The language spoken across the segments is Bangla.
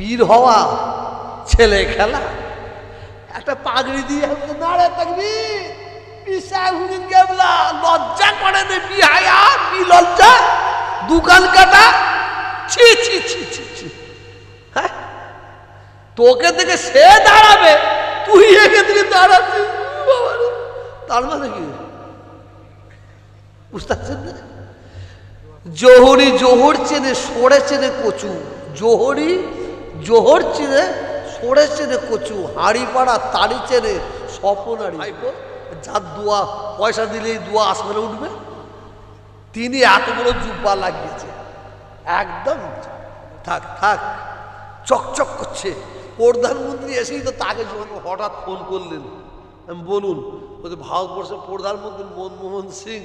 পীর হওয়া ছেলে খেলা। একটা পাগড়ি দিয়ে নাড়ে থাকবি লজ্জা করে নে, বিহায়া লজ্জা, দোকান কাটা, ছি ছি ছি ছি ছি। হ্যাঁ, তোকে থেকে সে দাঁড়াবে, তুই একে থেকে দাঁড়াচ্ছিস। তার মানে কি বুঝতে পারছেন না? জোহরি জোহর চেনে, সরে চেনে কচু। জোহরি জোহর চেনে, সরে চেনে কচু। হাঁড়ি পাড়া তাড়ি চেনে স্বপনারি। যার দোয়া পয়সা দিলেই দোয়া আসমানে উঠবে, তিনি এত বড় জুব্বা লাগিয়েছে, একদম থাক থাক চকচক করছে। প্রধানমন্ত্রী এসেই তো তাকে হঠাৎ ফোন করলেন, বলুন বলছে ভারতবর্ষের প্রধানমন্ত্রী মনমোহন সিং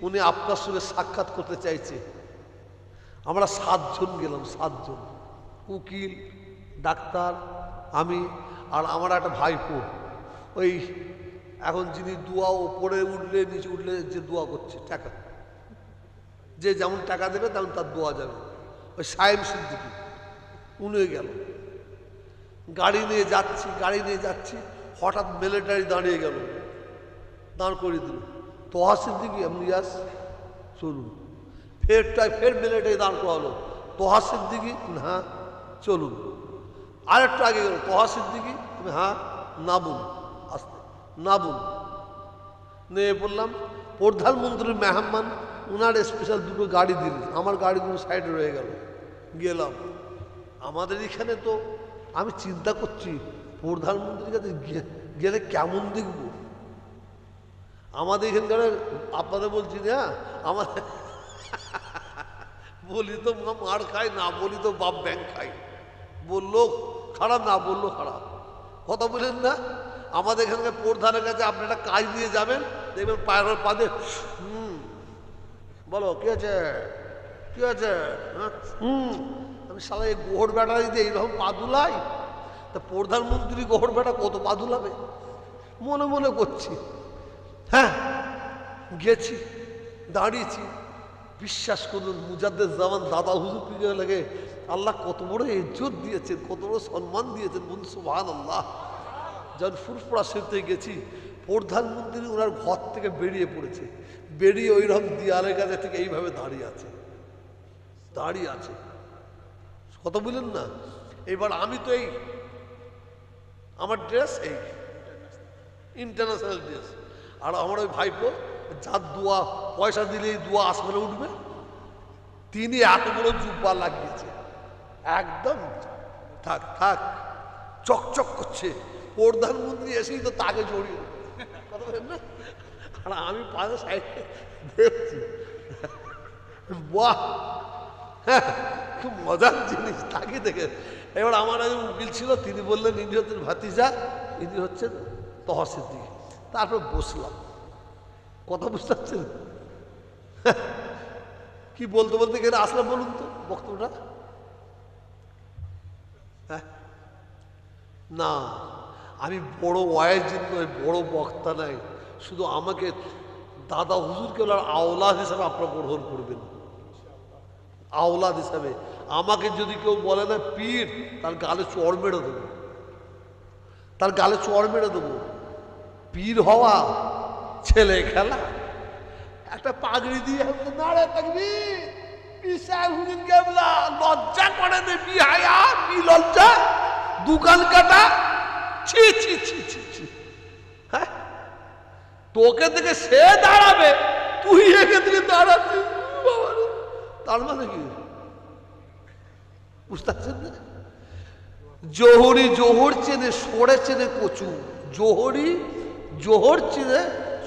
উনি আপনার সঙ্গে সাক্ষাৎ করতে চাইছে। আমরা 7 জন গেলাম, 7 জন, উকিল, ডাক্তার, আমি আর আমার একটা ভাইপো। ওই এখন যিনি দোয়া ওপরে উঠলে নিচে উঠলে যে দোয়া করছে, টাকা যে যেমন টাকা দেবে তেমন তার দোয়া যাবে, ওই সাহেব সিদ্দিকি, উনি গেল। গাড়ি নিয়ে যাচ্ছি, হঠাৎ মিলিটারি দাঁড়িয়ে গেল, দাঁড় করিয়ে দিল। তোহা সিদ্দিকি আমি ইয়াস চলুন। ফের মিলিটারি দাঁড় করালো, তোহা সিদ্দিকি হ্যাঁ চলুন। আরেকটু আগে গেল, তোহা সিদ্দিকি তুমি হ্যাঁ নামুন, আস্তে নামুন। নিয়ে বললাম প্রধানমন্ত্রীর মেহমান, ওনার স্পেশাল 2টো গাড়ি দিলেন, আমার গাড়িগুলো সাইডে রয়ে গেল। গেলাম আমাদের এখানে, তো আমি চিন্তা করছি প্রধানমন্ত্রীর কাছে গেলে কেমন দেখব। আমাদের এখানকার আপনাদের বলছি না, আমাদের বলি তো মার খাই, না বলি তো বাপ ব্যাংক খাই। বললো খারাপ, না বললো খারাপ, কথা বলেন না। আমাদের এখানকার প্রধানের কাছে আপনি একটা কাজ দিয়ে যাবেন, দেখবেন পায়ের পাদে বলো কি আছে কি আছে, আমি সালা এই গোহর বেটা দিয়ে এইরকম পা দুলাই, তা প্রধানমন্ত্রী গোহর বেটা কত পা দুলাবে মনে মনে করছি। হ্যাঁ গেছি, দাঁড়িয়েছি, বিশ্বাস করুন মুজাদ্দেদ জামান দাদা হুজুর পিছনে লাগে আল্লাহ কত বড় ইজ্জত দিয়েছেন, কত বড় সম্মান দিয়েছেন, বন্ধু সুবহানাল্লাহ। যখন ফুরফুরা শরীফে গেছি, প্রধানমন্ত্রী ওনার ঘর থেকে বেরিয়ে পড়েছে, বেরিয়ে ওইরকম দেয়ালের কাছে থেকে এইভাবে দাঁড়িয়ে আছে, কথা বললেন না। এবার আমি তো এই আমার ড্রেস এই ইন্টারন্যাশনাল ড্রেস, আর আমার ওই ভাইপো যার দোয়া পয়সা দিলেই দোয়া আসমানে উঠবে, তিনি এত বড় জুব্বা লাগিয়েছে, একদম থাক থাক চকচক করছে। প্রধানমন্ত্রী এসেই তো তাকে জড়িয়ে, কথা বলেন না। আর আমি পাশে সাইডে দেখছি, বাহ খুব মজার জিনিস, তাকে দেখে। এবার আমার একজন উকিল ছিল, তিনি বললেন ইনি হচ্ছেন ভাতিজা, ইনি হচ্ছেন তোহা সিদ্দিকি। তারপর বসলাম, কথা বুঝতে পারছেন কি বলতে বলতে এখানে আসলাম বলুন তো বক্তব্যটা। হ্যাঁ না, আমি বড় ওয়াইজ নয়, বড় বক্তা নাই, শুধু আমাকে দাদা হুজুরকে আওলাদ হিসাবে আপনারা গ্রহণ করবেন, আওলাদ হিসাবে। আমাকে যদি কেউ বলে না পীর, তার গালে চড় মেরে দেবো, তার গালে চড় মেরে দেবো। পীর হওয়া ছেলে খেলা। একটা পাগড়ি দিয়ে নাড়ে থাকবি লজ্জা করে নে, বিহায়া লজ্জা, দোকান কাটা, ছি ছি ছি ছি ছি। হ্যাঁ, তোকে থেকে সে দাঁড়াবে, তুই একে থেকে দাঁড়াচ্ছিস। তার মানে কি বুঝতে পারছেন না? জোহরি জোহর চেনে, সরে চেনে কচু। জোহরি জোহর চেনে,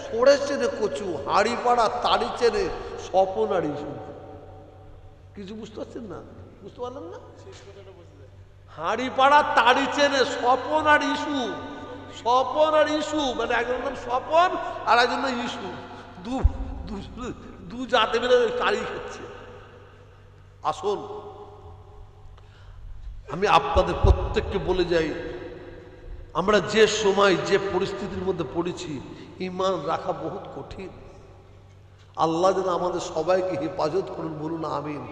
সরে চেনে কচু। হাঁড়ি পাড়া তাড়ি চেনে স্বপনারি। কিছু বুঝতে পারছেন না? বুঝতে পারলেন না? হাঁড়ি পাড়া তাড়ি চেনে স্বপন আর ইস্যু। স্বপন আর ইস্যু মানে একজন নাম স্বপন আর একজন নাম ইস্যু, দু জাতে মিলে তাড়ি খাচ্ছে। আসুন আমি আপনাদের প্রত্যেককে বলে যাই, আমরা যে সময় যে পরিস্থিতির মধ্যে পড়েছি, ঈমান রাখা বহুত কঠিন। আল্লাহ যেন আমাদের সবাইকে হেফাজত করুন, বলুন আমিন।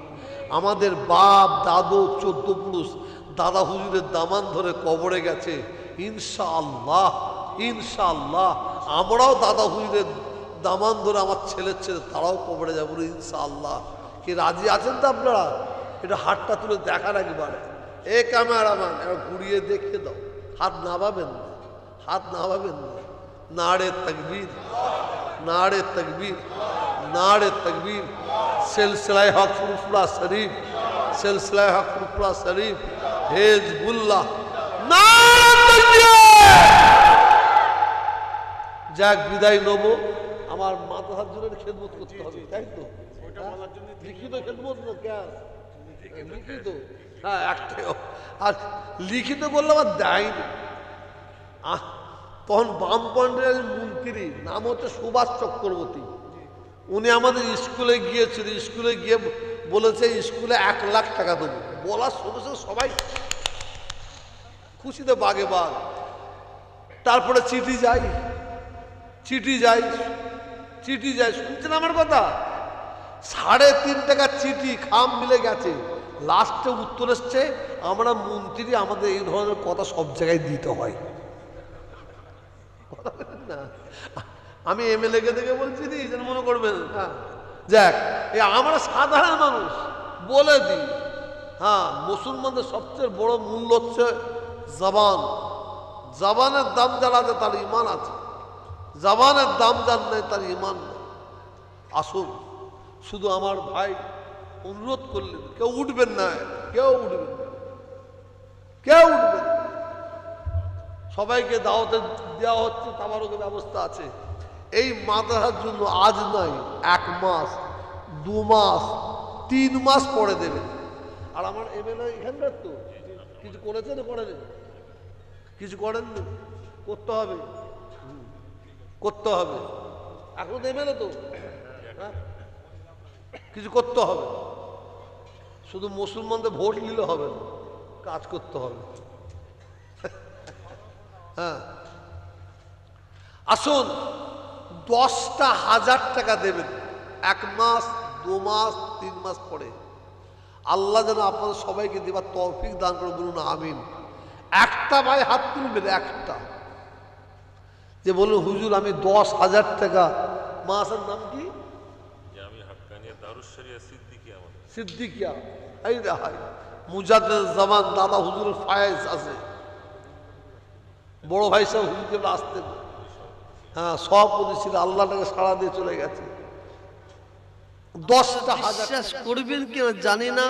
আমাদের বাপ দাদু 14 পুরুষ দাদা হুজুরের দামান ধরে কবরে গেছে। ইনশাআল্লাহ ইনশাআল্লাহ আমরাও দাদা হুজুরের দামান ধরে আমার ছেলের ছেলে তারাও কবরে যাবো ইনশাআল্লাহ। কি রাজি আছেন তো আপনারা? এটা হাতটা তুলে দেখার একবারে এ ক্যামেরাম্যান এবার ঘুরিয়ে দেখিয়ে দাও। হাত নামাবেন না, হাত নামাবেন না। নারে তাকবীর, নারে তাকবীর, নারে তাকবীর। সিলসিলায়ে হক ফুরফুরা শরীফ, সিলসিলায়ে হক ফুরফুরা শরীফ, হিজবুল্লাহ। নারে তাকবীর। যাক বিদায় নেব। আমার মাদ্রাসার জন্য খেদমত করতে হবে, তাই তো? লিখিত খেদমত না কেন? লিখিত, হ্যাঁ একটাই। আর লিখিত করলে আবার দেয়নি। তখন বামপন্থের মন্ত্রী নাম হচ্ছে সুভাষ চক্রবর্তী, উনি আমাদের স্কুলে গিয়েছিল। স্কুলে গিয়ে বলেছে স্কুলে 1 লাখ টাকা দেবো। বলার সঙ্গে সঙ্গে সবাই খুশিতে বাগে বাগ। তারপরে চিঠি যায়, চিঠি যায়, চিঠি যায়। শুনছেন আমার কথা? 3.5 টাকার চিঠি খাম মিলে গেছে। লাস্টে উত্তর এসছে আমরা মন্ত্রী, আমাদের এই ধরনের কথা সব জায়গায় দিতে হয় না। আমি এমএলএ কে দেখে বলছি নি, যেন মনে করবেন। হ্যাঁ যাক, আমরা সাধারণ মানুষ বলে দিই। হ্যাঁ, মুসলমানদের সবচেয়ে বড় মূল্য হচ্ছে জবান। জবানের দাম যার আছে তার ইমান আছে, জবানের দাম যার নেই তার ইমান নেই। আসুন, শুধু আমার ভাই অনুরোধ করলেন, কেউ উঠবেন না, কেউ উঠবেন না, কেউ উঠবেন না। সবাইকে দাওয়াতে দেওয়া হচ্ছে, তাবারকের ব্যবস্থা আছে। এই মাদ্রাসার জন্য আজ নয় 1 মাস, 2 মাস, 3 মাস পরে দেবেন। আর আমার এমএলএ এখানকার তো কিছু করেছেন, করেন কিছু করেননি, করতে হবে, করতে হবে। এখন এমএলএ তো হ্যাঁ, কিছু করতে হবে। শুধু মুসলমানদের ভোট নিলে হবে না, কাজ করতে হবে। হ্যাঁ, আসুন 10,000 টাকা দেবেন 1 মাস, 2 মাস, 3 মাস পরে। আল্লাহ যেন আপনাদের সবাইকে দেবার তৌফিক দান করে, বলুন আমিন। একটা ভাই হাত তুলবেন, একটা যে বলুন হুজুর আমি 10,000 টাকা। মাসের নাম কি? সিদ্দিকিয়া। এই রেহাই মুজাদ্দেদ জামান দাদা হুজুরের ফায়েজ আছে, বড় ভাই সাহেব হুজুরকে আসতেন। হ্যাঁ, সভাপতি ছিল, আল্লাহটাকে সাড়া দিয়ে চলে গেছে। 10,000 বিশ্বাস করবেন কি জানি না,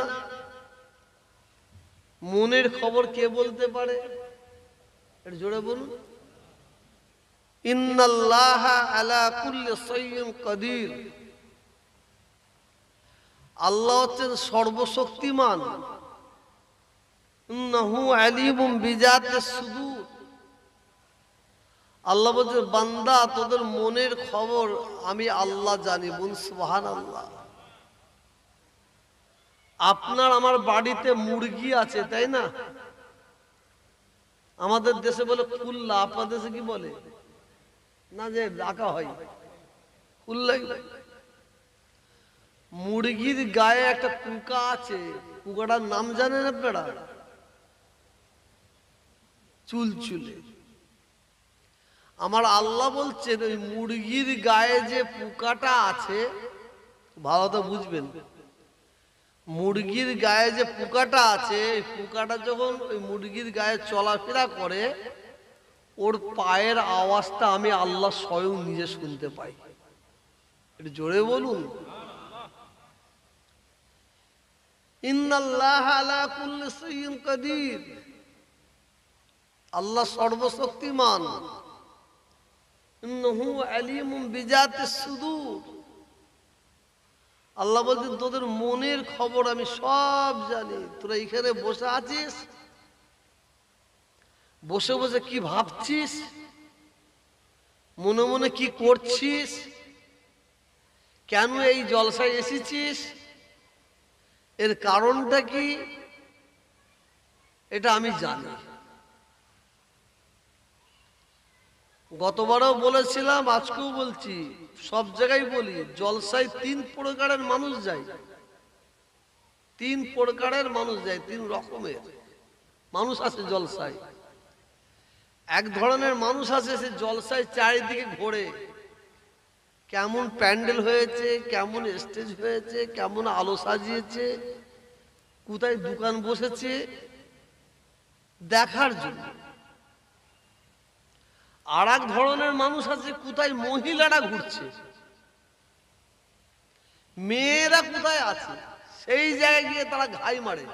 মনের খবর কে বলতে পারে? এটা জোরে বলুন। ইন্নাল্লাহা আলা কুল্লি শাইইন কাদির। আল্লাহ হচ্ছেন সর্বশক্তিমান। ইন্নাহু আলিমুম বিজাতিস সুদূর। আল্লাহ বলছেন বান্দা তোদের মনের খবর আমি আল্লাহ জানি। বল সুবহানাল্লাহ। আপনার আমার বাড়িতে মুরগি আছে, তাই না? আমাদের দেশে বলে কুল্লা, আপনার দেশে কি বলে? না, যে রাখা হয় কুল্লাই। মুরগির গায়ে একটা পোকা আছে, পোকাটার নাম জানেন আপনারা? চুলচুলে। আমার আল্লাহ বলছেন ওই মুরগির গায়ে যে পোকাটা আছে, ভালো তো বুঝবেন, মুরগির গায়ে যে পোকাটা আছে, এই পোকাটা যখন ওই মুরগির গায়ে চলাফেরা করে, ওর পায়ের আওয়াজটা আমি আল্লাহ স্বয়ং নিজে শুনতে পাই। একটু জোরে বলুন। ইন্নাল্লাহা আলা কুল্লি শাইইন কাদির। আল্লাহ সর্বশক্তিমান। ইন্নাহু আলিমুম বিজাতিস সুদূর। আল্লাহ বলছেন তোদের মনের খবর আমি সব জানি। তোরা এখানে বসে আছিস, বসে বসে কি ভাবছিস, মনে মনে কি করছিস, কেন এই জলসায় এসেছিস, এর কারণটা কি, এটা আমি জানি। গতবারও বলেছিলাম, আজকেও বলছি, সব জায়গায় বলি, জলসায় 3 প্রকারের মানুষ যায়। 3 প্রকারের মানুষ যায়, 3 রকমের। মানুষ আছে জলসায়, এক ধরনের মানুষ আছে সে জলসায় চারিদিকে ঘোরে, কেমন প্যান্ডেল হয়েছে, কেমন স্টেজ হয়েছে, কেমন আলো সাজিয়েছে, কোথায় দোকান বসেছে দেখার জন্য। আর এক ধরনের মানুষ আছে কোথায় মহিলারা ঘুরছে, মেয়েরা কোথায় আছে সেই জায়গায় গিয়ে তারা ঘাই মারে,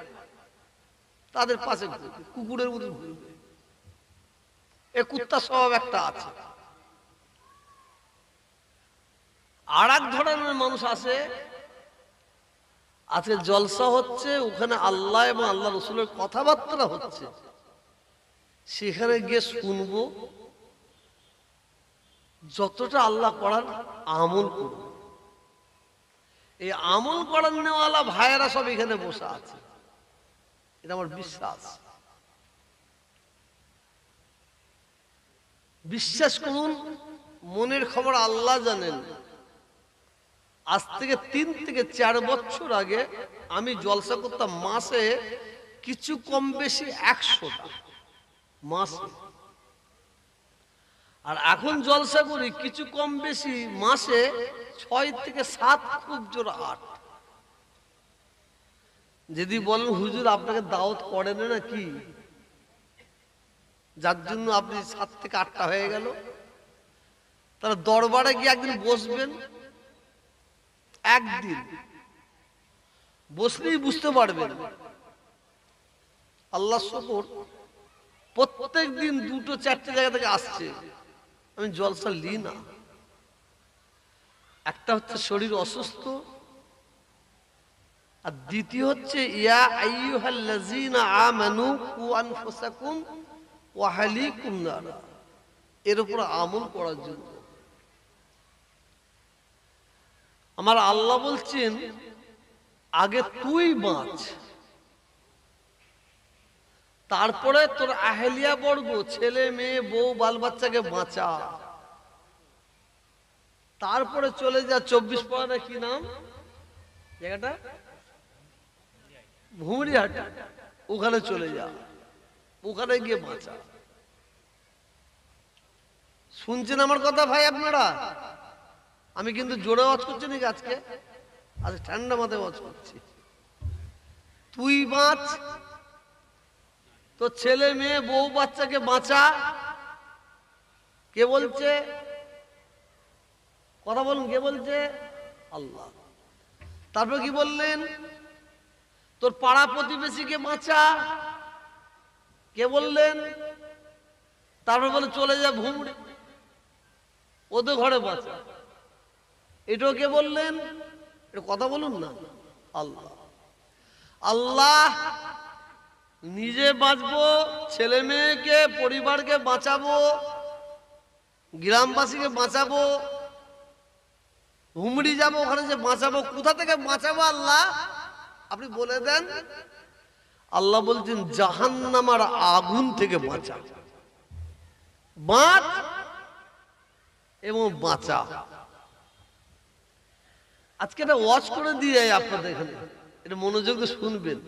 তাদের পাশে কুকুরের মতো ঘুরবে। এ কুত্তা স্বভাব একটা আছে। আর এক ধরনের মানুষ আছে, আজকে জলসা হচ্ছে, ওখানে আল্লাহ এবং আল্লাহ রসুলের কথাবার্তা হচ্ছে, সেখানে গিয়ে শুনবো, যতটা আল্লাহ করার আমল করব। এই আমল করার নেওয়ালা ভাইয়েরা সব এখানে বসে আছে, এটা আমার বিশ্বাস। বিশ্বাস করুন, মনের খবর আল্লাহ জানেন। আজ থেকে 3 থেকে 4 বছর আগে আমি জলসা করতাম মাসে কিছু কম বেশি 100টা মাসে, আর এখন জলসা করি কিছু কম বেশি মাসে 6 থেকে 7, খুব জোর 8। যদি বলেন হুজুর আপনাকে দাওয়াত করেন না কি, যার জন্য আপনি 7 থেকে 8টা হয়ে গেল, তাহলে দরবারে গিয়ে একদিন বসবেন, একদিন বসলেই বুঝতে পারবেন। আল্লাহ শুকর, প্রত্যেক দিন 2-4টে জায়গা থেকে আসছে, আমি জলসা লি না। একটা হচ্ছে শরীর অসুস্থ, আর দ্বিতীয় হচ্ছে ইয়া আইয়ুহাল্লাযীনা আমানু কু আনফুসাকুম ওয়া আহলিকুম নারা, এর উপর আমল করার জন্য। আমার আল্লাহ বলছেন আগে তুই বাঁচ, তারপরে তোর আহলিয়া বর্গ, ছেলে মেয়ে বউ বাল বাচ্চাকে বাঁচা, তারপরে চলে যা 24 পড়া কি নাম জায়গাটা, ভুমরিহাট, ওখানে চলে যা, ওখানে গিয়ে বাঁচা। শুনছেন আমার কথা ভাই আপনারা? আমি কিন্তু জোরে ওয়াজ করছি নাকি আজকে? আজ ঠান্ডা মাথায় ওয়াজ করছি। তুই বাঁচ, তো ছেলে মেয়ে বউ বাচ্চাকে বাঁচা। কে বলছে? কথা বলুন, কে বলছে? আল্লাহ। তারপর কি বললেন? তোর পাড়া প্রতিবেশীকে বাঁচা। কে বললেন? তারপর বলে চলে যা ভুমড়ি, ওদের ঘরে বাঁচা। এটাও কে বললেন? এটা কথা বলুন না। আল্লাহ। আল্লাহ নিজে বাঁচবো, ছেলে মেয়েকে পরিবারকে বাঁচাবো, গ্রামবাসীকে বাঁচাবো, হুমড়ি যাবো, ওখানে যে বাঁচাবো, কোথা থেকে বাঁচাবো আল্লাহ আপনি বলে দেন। আল্লাহ বলছেন জাহান্নামের আগুন থেকে বাঁচা, বাঁচ এবং বাঁচা। আজকে এটা ওয়াচ করে দিয়ে আপনাদের এখানে, এটা মনোযোগ দিয়ে শুনবেন।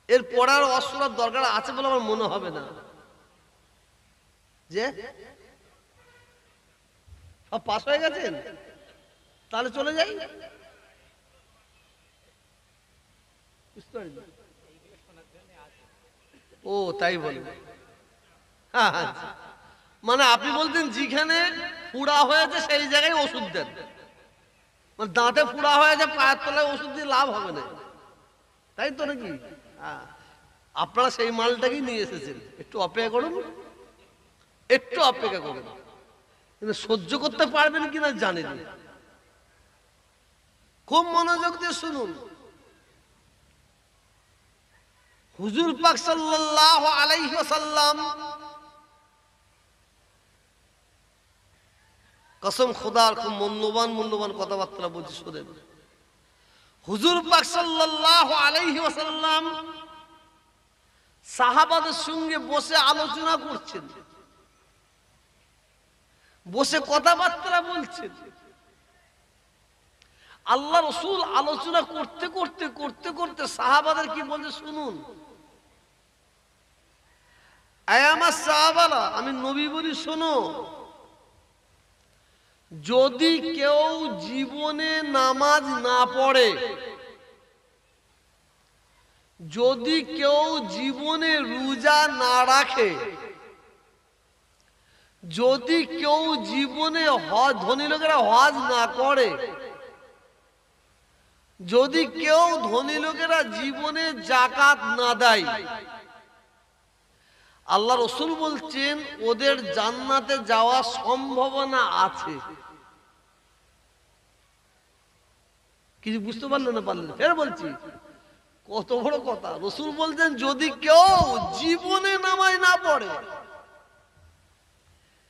এর পড়ার অসুরার দরকার আছে বলে আমার মনে হবে না। যে সব পাস হয়ে গেছেন, তাহলে চলে যাই। ও তাই বলে, হ্যাঁ হ্যাঁ, মানে আপনি বলতেন যেখানে পুড়া হয়েছে সেই জায়গায় ওষুধ দেন, মানে দাঁতে পুড়া হয়েছে পায়ের তলায় ওষুধ দিয়ে লাভ হবে না, তাই তো নাকি? হ্যাঁ, আপনারা সেই মালটাকেই নিয়ে এসেছেন। একটু অপেক্ষা করুন, একটু অপেক্ষা করুন, কিন্তু সহ্য করতে পারবেন কিনা জানি না। খুব মনোযোগ দিয়ে শুনুন। হুজুর পাক সাল্লাল্লাহু আলাইহি ওয়াসাল্লাম, কসম খোদার, খুব মূল্যবান কথাবার্তা বলছি, শোনেন। হুজুর পাক সাল্লাল্লাহু আলাইহি ওয়াসাল্লাম সাহাবাদের সঙ্গে বসে আলোচনা করছেন, বসে কথাবার্তা বলছেন। আল্লাহ রাসূল আলোচনা করতে করতে সাহাবাদের কি বলছে শুনুন। আয় আমার সাহাবারা, আমি নবী বলি শোনো, যদি কেউ জীবনে নামাজ না পড়ে, যদি কেউ জীবনে রোজা না রাখে, যদি কেউ জীবনে হজ, ধনী লোকেরা হজ না করে, যদি কেউ ধনী লোকেরা জীবনে যাকাত না দেয়, আল্লাহ রসুল বলছেন ওদের জান্নাতে যাওয়ার সম্ভাবনা আছে। কিছু বুঝতে পারলেন না? পারলেন? ফের বলছি, কত বড় কথা। রসুল বলছেন যদি কেউ জীবনে নামাজ না পড়ে,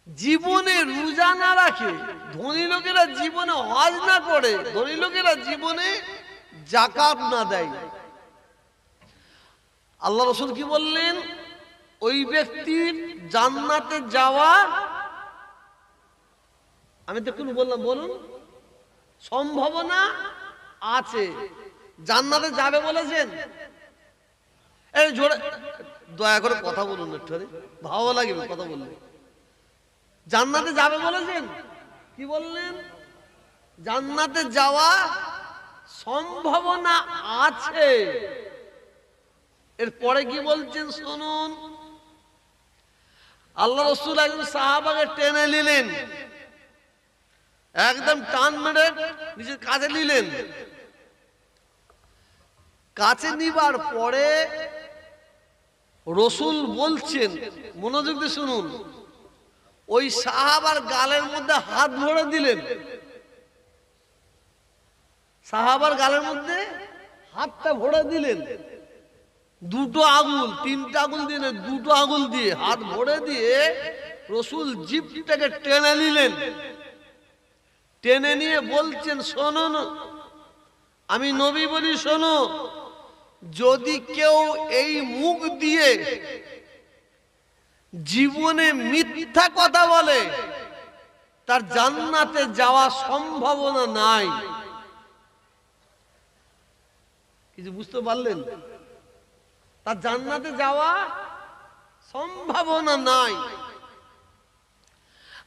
জীবনে রোজা না রাখে, ধনী লোকেরা জীবনে হজ না করে, ধনী লোকেরা জীবনে যাকাত না দেয়, আল্লাহ রসুল কি বললেন? ওই ব্যক্তির জান্নাতে যাওয়া, আমি তো কোন বললাম বলুন, সম্ভাবনা আছে। জান্নাতে যাবে বলেছেন? এই জোরে দয়া করে কথা বলুন, একটু ভালো লাগবে কথা বললে। জান্নাতে যাবে বলেছেন? কি বললেন? জান্নাতে যাওয়া সম্ভাবনা আছে। এরপরে কি বলছেন শুনুন। আল্লাহ রসুল একজন সাহাবাকে টেনে নিলেন, একদম টান মেরে নিজের কাছে নিলেন। কাছে নিবার পরে রসুল বলছেন, মনোযোগ দিয়ে শুনুন, ওই সাহাবার গালের মধ্যে হাত ভরে দিলেন। সাহাবার গালের মধ্যে হাতটা ভরে দিলেন, দুটো আঙুল, তিনটা আঙুল দিয়ে, দুটো আঙুল দিয়ে হাত ভরে দিয়ে রসুল জিভটাকে টেনে নিলেন। টেনে নিয়ে বলছেন, শোনো, আমি নবী বলি শোনো, যদি কেউ এই মুখ দিয়ে জীবনে মিথ্যা কথা বলে, তার জান্নাতে যাওয়া সম্ভাবনা নাই। কিছু বুঝতে পারলেন? তার জান্নাতে যাওয়া সম্ভাবনা নাই।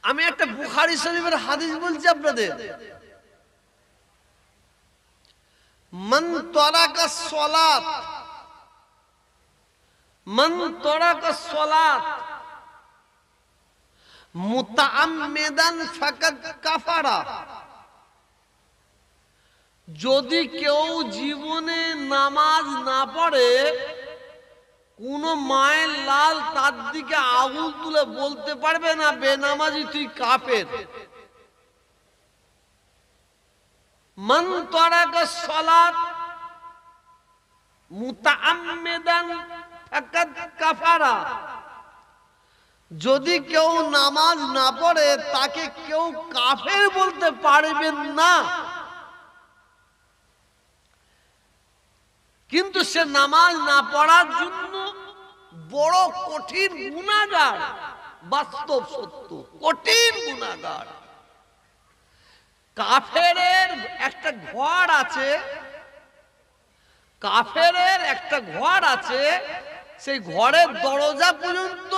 আমি একটা বুখারী শরীফের হাদিস বলছি আপনাদের। মান তারাকাস সালাত, মান তারাকাস সালাত মুতাআম্মিদান ফাকাদ কাফারা। যদি কেউ জীবনে নামাজ না পড়ে, কোন মায়ের লাল তার দিকে আঙুল তুলে বলতে পারবে না বেনামাজি তুই কাফের। মান তারাকাস সালাত মুতাআম্মিদান ফাকাদ কাফারা। যদি কেউ নামাজ না পড়ে তাকে কেউ কাফের বলতে পারবেন না, কিন্তু সে নামাজ না পড়ার জন্য বড় কঠিন গুনাহগার। বাস্তব সত্য, কঠিন গুনাহগার। কাফেরের একটা ঘর আছে, কাফেরের একটা ঘর আছে, সেই ঘরের দরজা পর্যন্ত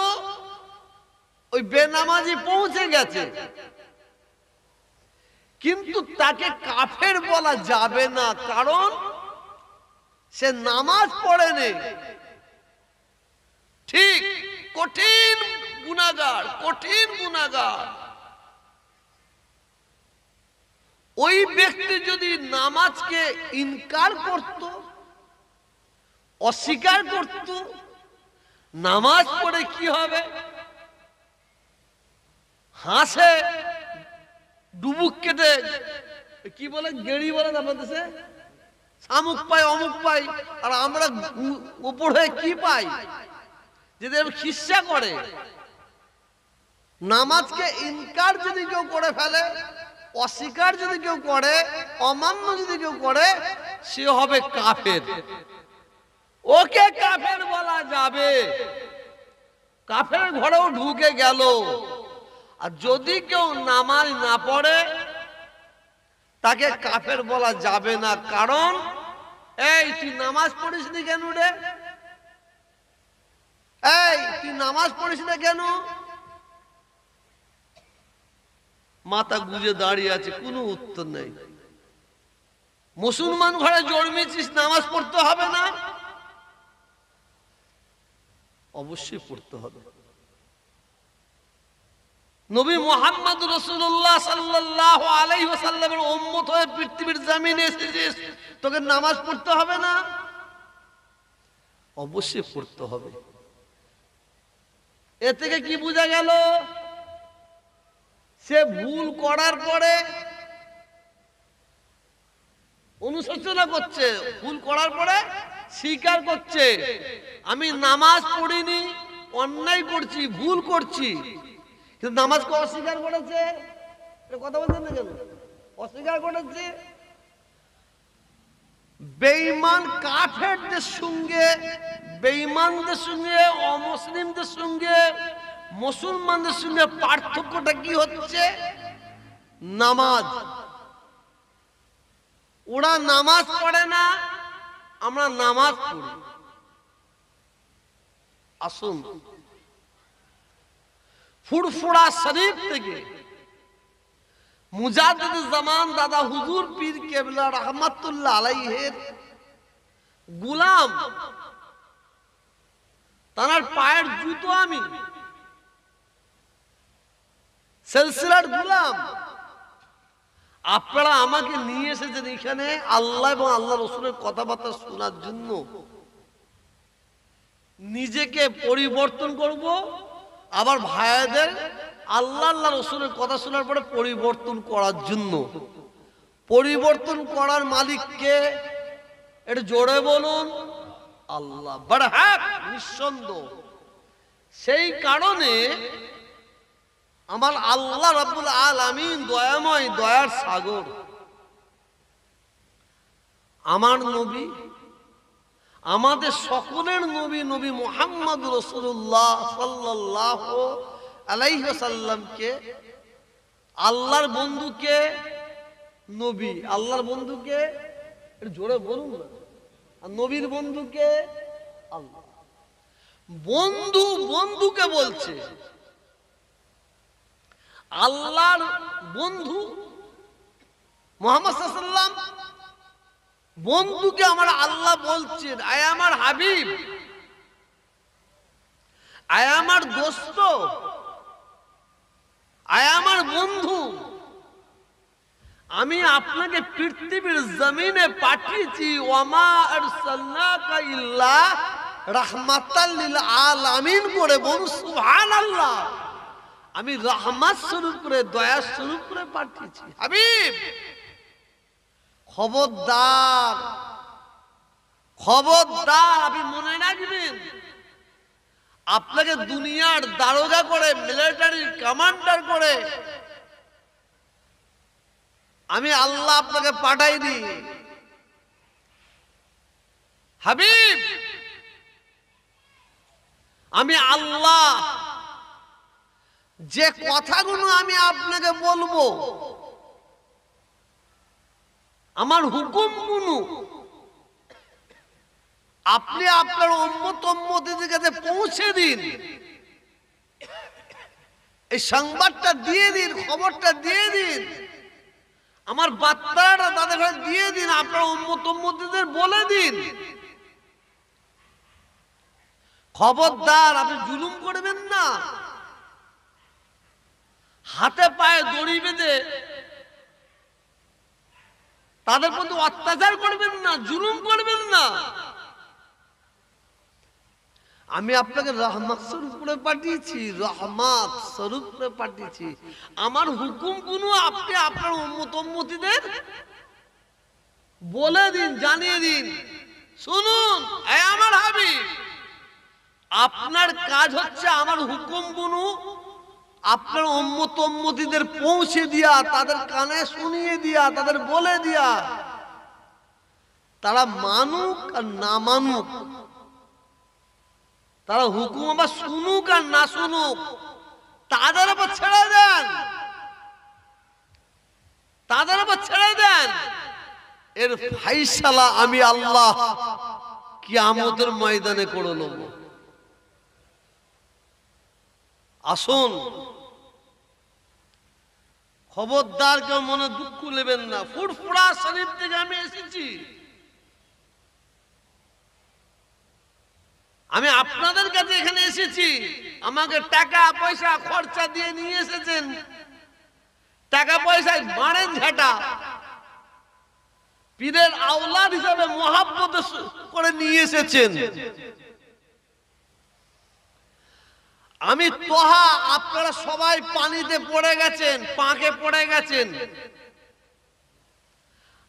ওই বেনামাজি পৌঁছে গেছে, কিন্তু তাকে কাফের বলা যাবে না, কারণ সে নামাজ পড়েনি। ঠিক, কঠিন গুনাহগার, কঠিন গুনাহগার। ওই ব্যক্তি যদি নামাজকে ইনকার করত, অস্বীকার করত, নামাজ পড়ে কি হবে? হাসে, ডুবুক কেটে, কি বলে, গেড়ি বলে আমাদের দেশে, শামুক পাই, অমুক পাই, আর আমরা উপর হয়ে কি পাই? যদি খিস্সা করে। নামাজকে ইনকার যদি কেউ করে ফেলে, অস্বীকার যদি কেউ করে, অমান্য যদি কেউ করে, সে হবে কাফের। ওকে কাফের বলা যাবে, কাফের ঘরেও ঢুকে গেল। আর যদি কেউ নামাজ না পড়ে তাকে কাফের বলা যাবে না, কারণ এই তুই নামাজ পড়িসনি কেন রে? এই তুই নামাজ পড়িস না কেন? মাথা গুজে দাঁড়িয়ে আছে, কোনো উত্তর নেই। মুসলমান ঘরে জন্মেছিস, নামাজ পড়তে হবে না? অবশ্যই পড়তে হবে। নবী মুহাম্মদ রাসূলুল্লাহ সাল্লাল্লাহু আলাইহি ওয়াসাল্লামের উম্মত হয়ে পৃথিবীর জমিনে এসেছিস, তোকে নামাজ পড়তে হবে না? অবশ্যই পড়তে হবে। এ থেকে কি বোঝা গেল? সে ভুল করার পরে অনুশোচনা করছে, ভুল করার পরে স্বীকার করছে, আমি নামাজ পড়িনি, অন্যায় করছি, ভুল করছি, কিন্তু নামাজকে অস্বীকার করেছে। কথা বলছেন না কেন? অস্বীকার করেছে। বেঈমান কাফেরদের সঙ্গে, বেঈমানদের সঙ্গে, অমুসলিমদের সঙ্গে মুসলমানদের সঙ্গে পার্থক্যটা কি হচ্ছে? নামাজ। ওরা নামাজ পড়ে না, আমরা নামাজ পড়ি। আসুন ফুরফুরা শরীফ থেকে মুজাদ্দিদ জামান দাদা হুজুর পীর কেবলা রহমাতুল্লাহ আলাইহির গোলাম, তার পায়ের জুতো আমি, সিলসিলার গোলাম। আপনারা আমাকে নিয়ে এসেছেন এখানে আল্লাহ এবং আল্লাহ রসুলের কথাবার্তা শোনার জন্য। নিজেকে পরিবর্তন করব, আবার ভাইদের আল্লাহ আল্লাহ রসুলের কথা শোনার পরে পরিবর্তন করার জন্য। পরিবর্তন করার মালিককে এটা জোরে বলুন, আল্লাহ। বড় হক, নিঃসন্দেহ। সেই কারণে আমার আল্লাহ রাব্বুল আলামিন দয়াময়, দয়ার সাগর, আমার নবী, আমাদের সকলের নবী, নবী মুহাম্মদ রাসূলুল্লাহ সাল্লাল্লাহু আলাইহি ওয়াসাল্লামকে, আল্লাহর বন্ধুকে নবী, আল্লাহর বন্ধুকে জোরে বলুন না, আর নবীর বন্ধুকে আল্লাহ। বন্ধু বন্ধুকে বলছে, আল্লাহর বন্ধু মুহাম্মদ সাল্লাল্লাহু আলাইহি ওয়াসাল্লাম বন্ধুকে আমার আল্লাহ বলছেন, আয় আমার হাবিব, আয় আমার দোস্ত, আয় আমার বন্ধু, আমি আপনাকে পৃথিবীর জমিনে পাঠিয়েছি, ওয়ামা আরসালনাকা ইল্লা রাহমাতাল লিল আলামিন করে বলুন সুবহানাল্লাহ। আমি রহমত স্বরূপ করে, দয়া স্বরূপ করে পাঠিয়েছি। হাবিব, খবরদার, খবরদার, আপনি মনে রাখবেন, আপনাকে দুনিয়ার দারোগা করে, মিলিটারি কমান্ডার করে আমি আল্লাহ আপনাকে পাঠাইনি। হাবিব, আমি আল্লাহ যে কথাগুলো আমি আপনাকে বলবো, আমার হুকুমগুলো আপনি আপনার উম্মত উম্মতিদের কাছে পৌঁছে দিন, এই সংবাদটা দিয়ে দিন, খবরটা দিয়ে দিন, আমার বার্তাটা তাদের কাছে দিয়ে দিন, আপনার উম্মত উম্মতিদের বলে দিন। খবরদার, আপনি জুলুম করবেন না, হাতে পায়ে দড়ি বেঁধে তাদের প্রতি অত্যাচার করবেন না, জুলুম করবেন না। আমি আপনাকে রহমত স্বরূপ করে পাঠিয়েছি, রহমত স্বরূপ করে পাঠিয়েছি। আমার হুকুম গুলো আপনি আপনার উম্মত উম্মতিদের বলে দিন, জানিয়ে দিন। শুনুন, এই আমার হাবিব, আপনার কাজ হচ্ছে আমার হুকুম গুলো আপনার উম্মত উম্মতিদের পৌঁছে দিয়া, তাদের কানে শুনিয়ে দিয়া, তাদের বলে দিয়া, তারা মানুক আর না মানুক, তারা হুকুম আবার শুনুক আর না শুনুক, তাদের আবার ছেড়ে দেন, তাদের আবার ছেড়ে দেন। এর ফাইসালা আমি আল্লাহ কিয়ামতের ময়দানে করে নেব। আসুন, খবরদার কেউ মনে দুঃখ নেবেন না। ফুরফুরা শরীফ থেকে আমি এসেছি, আমি আপনাদের কাছে এখানে এসেছি। আমাকে টাকা পয়সা খরচা দিয়ে নিয়ে এসেছেন, টাকা পয়সায় মারেন ঝাঁটা, পীরের আওলাদ হিসাবে মহাব্বত করে নিয়ে এসেছেন। আমি তোহা, আপনারা সবাই পানিতে পড়ে গেছেন, পাঁকে পড়ে গেছেন।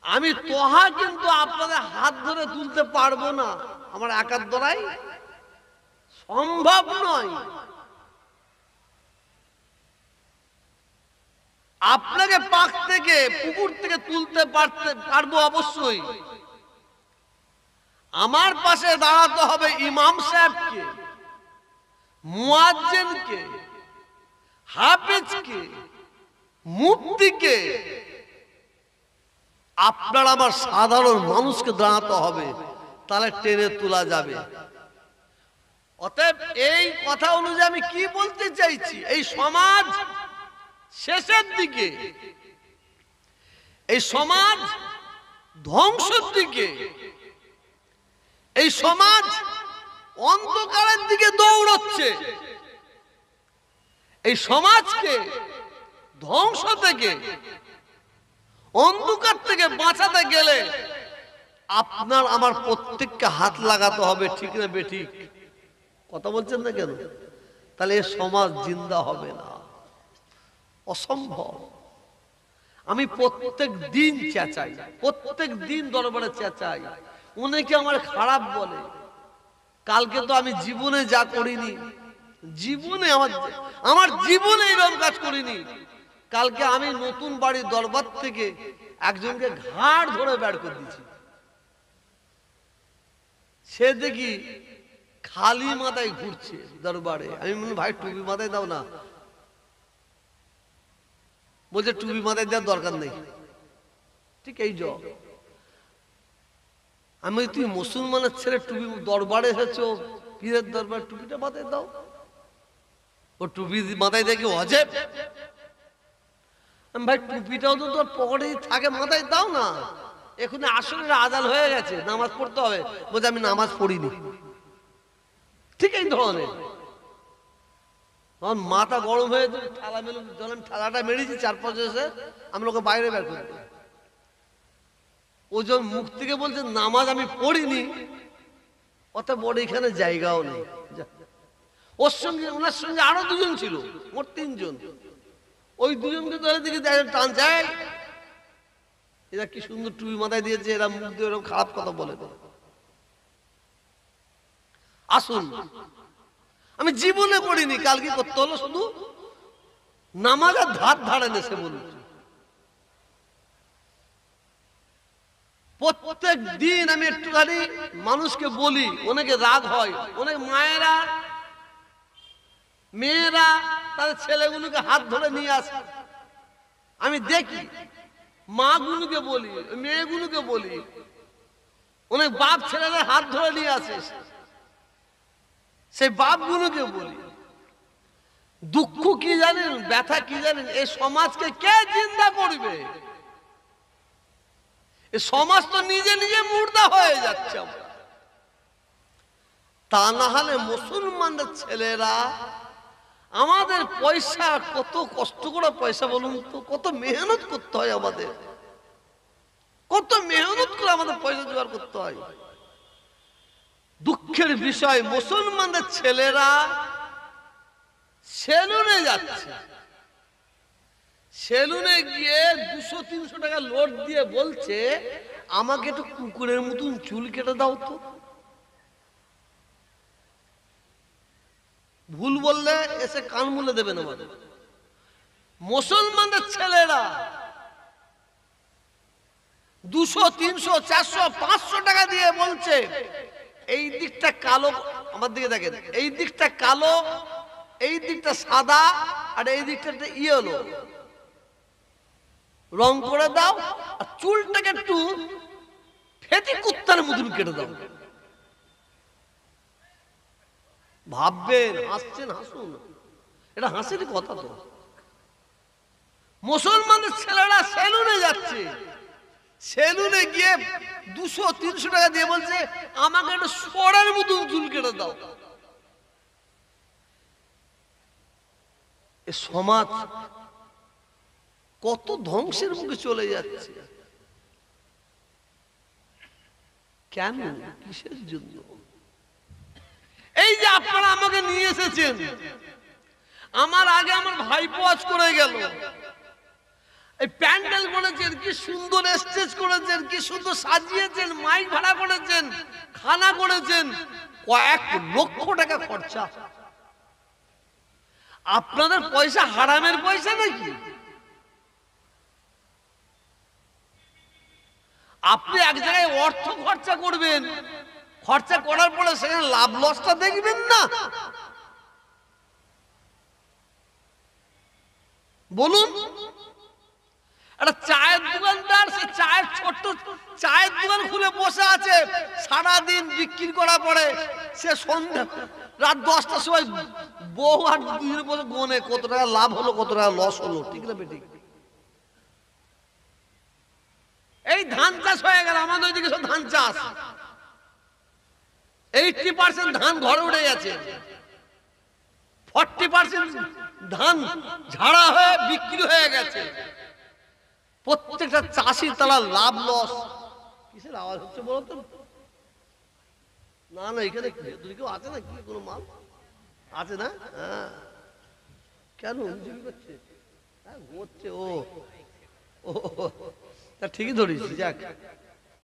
আমি তোহা কিন্তু আপনাদের হাত ধরে তুলতে পারবো না, আমার একার দ্বারাই সম্ভব নয়। আপনাকে পাক থেকে, পুকুর থেকে তুলতে পারবো অবশ্যই। আমার পাশে দাঁড়াতে হবে ইমাম সাহেবকে, মুয়াজ্জিনকে, হাফেজকে, মুফতিকে। আপনার আমার সাধারণ মানুষকে দাঁড়াতে হবে, তাহলে টেনে তোলা যাবে। অতএব এই কথা অনুযায়ী আমি কি বলতে চাইছি, এই সমাজ শেষের দিকে, এই সমাজ ধ্বংসের দিকে, এই সমাজ অন্ধকারের দিকে দৌড়চ্ছে। এই সমাজকে ধ্বংস থেকে, অন্ধকার থেকে বাঁচাতে গেলে আপনার আমার প্রত্যেককে হাত লাগাতে হবে, ঠিক না বেঠিক? কথা বলছেন না কেন? তাহলে এই সমাজ জিন্দা হবে না, অসম্ভব। আমি প্রত্যেক দিন চেঁচাই, প্রত্যেক দিন দরবারে চেঁচাই। অনেকে আমার খারাপ বলে, কালকে তো আমি জীবনে যা করিনি, জীবনে আমার জীবনে এরকম কাজ করিনি। কালকে আমি নতুন বাড়ির দরবার থেকে একজনকে ঘাড় ধরে বের করে দিয়েছি। সে দেখি খালি মাথায় ঘুরছে দরবারে। আমি বলি, ভাই টুপি মাথায় দাও না। বলছে টুপি মাথায় দেওয়ার দরকার নেই। ঠিক এই জব। আমি বলি, তুই মুসলমানের ছেলে, টুপি দরবারে এসেছো, পীরের দরবার, টুপিটা মাথায় দাও। ও টুপি মাথায় দেখে অজেব। ভাই টুপিটাও তো তোর পকেটে থাকে, মাথায় দাও না। এখানে আসলে আজান হয়ে গেছে, নামাজ পড়তে হবে। বলছে আমি নামাজ পড়িনি। ঠিক এই ধরনের মাথা গরম হয়ে ঠালা মেলে, যখন ঠালাটা মেরেছি 4-5 এসে আমি ওকে বাইরে বের করে দিই। ও যখন মুখ থেকে বলছে নামাজ আমি পড়িনি, অত বড় এখানে জায়গাও নেই। ওর সঙ্গে, ওনার সঙ্গে আরো 2 জন ছিল, মোট 3 জন। ওই 2 জনকে ধরে দিকে টান যায়, এরা কি সুন্দর টুপি মাথায় দিয়েছে, এরা মুখ দিয়ে এরকম খারাপ কথা বলে। আসুন, আমি জীবনে পড়িনি, কাল কি করতে হলো, শুধু নামাজের ধার ধারে নেছে বলুন। প্রত্যেক দিন আমি একটুখানি মানুষকে বলি, অনেকে রাগ হয়, অনেক মায়েরা, মেয়েরা তাদের ছেলেগুলোকে হাত ধরে নিয়ে আসে। আমি দেখি মাগুলোকে বলি, মেয়েগুলোকে বলি, অনেক বাপ ছেলেদের হাত ধরে নিয়ে আসে। সেই বাপগুলোকে বলি, দুঃখ কি জানেন, ব্যথা কি জানেন? এই সমাজকে কে জিন্দা করবে? এই সমাজ তো নিজে নিজে মুর্দা হয়ে যাচ্ছে। তা না হলে মুসলমানদের ছেলেরা, আমাদের পয়সা, কত কষ্ট করে পয়সা বলুন তো, কত মেহনত করতে হয় আমাদের, কত মেহনত করে আমাদের পয়সা জোগাড় করতে হয়। দুঃখের বিষয়, মুসলমানদের ছেলেরা সেলুনে যাচ্ছে, সেলুনে গিয়ে 200-300 টাকা লোড দিয়ে বলছে আমাকে একটু কুকুরের মতন চুল কেটে দাও তো। ভুল বললে এসে কান মুলে দেবেন আমাদের। মুসলমানদের ছেলেরা 200, 300, 400, 500 টাকা দিয়ে বলছে এই দিকটা কালো, আমার দিকে দেখেন, এই দিকটা কালো, এই দিকটা সাদা, আর এই দিকটা ইয়েলো, রং করে দাও, আর চুলটাকে একটু ফেটি কুত্তার মতন কেটে দাও। ভাববেন, হাসছেন, হাসুন। এটা হাসির কথা তো। মুসলমানের ছেলেরা সেলুনে যাচ্ছে, সেলুনে গিয়ে 200-300 টাকা দিয়ে বলছে আমাকে একটা সরের মতন চুল কেটে দাও। এ সমাজ কত ধ্বংসের মুখে চলে যাচ্ছে। কেন? কিসের জন্য? এই যে আপনারা আমাকে নিয়ে এসেছেন, আমার আগে আমার ভাইপো আজ করে গেল, এই প্যান্ডেল করেছেন, কি সুন্দর স্টেজ করেছেন, কি সুন্দর সাজিয়েছেন, মাইক ভাড়া করেছেন, খানা করেছেন, কয়েক লক্ষ টাকা খরচা। আপনাদের পয়সা হারামের পয়সা নাকি? আপনি এক জায়গায় অর্থ খরচা করবেন, খরচা করার পরে সেখানে লাভ লসটা দেখবেন না? বলুন। একটা চায়ের দোকানদার, সে চায়ের ছোট্ট চায়ের দোকান খুলে বসে আছে, সারাদিন বিক্রি করার পরে সে সন্ধ্যা রাত 10টার সময় বউ আর দুজনে বসে গোনে কত টাকা লাভ হলো, কত টাকা লস হলো। ঠিক না বেটি? এই ধান চাষ হয়ে গেল, আমাদের ওইদিকে সব ধান চাষ, 80% ধান ঘরে উঠে গেছে, 40% ধান ঝাড়া হয়ে বিক্রি হয়ে গেছে। প্রত্যেকটা চাষি তারা লাভ লস। কিসের আওয়াজ হচ্ছে বলতো? না না, এখানে কেউ আছে না? কি কোনো মাল আছে না? হ্যাঁ, কেন করছে? হ্যাঁ ঘুমোচ্ছে। ও তা ঠিকই ধরিস। যাক,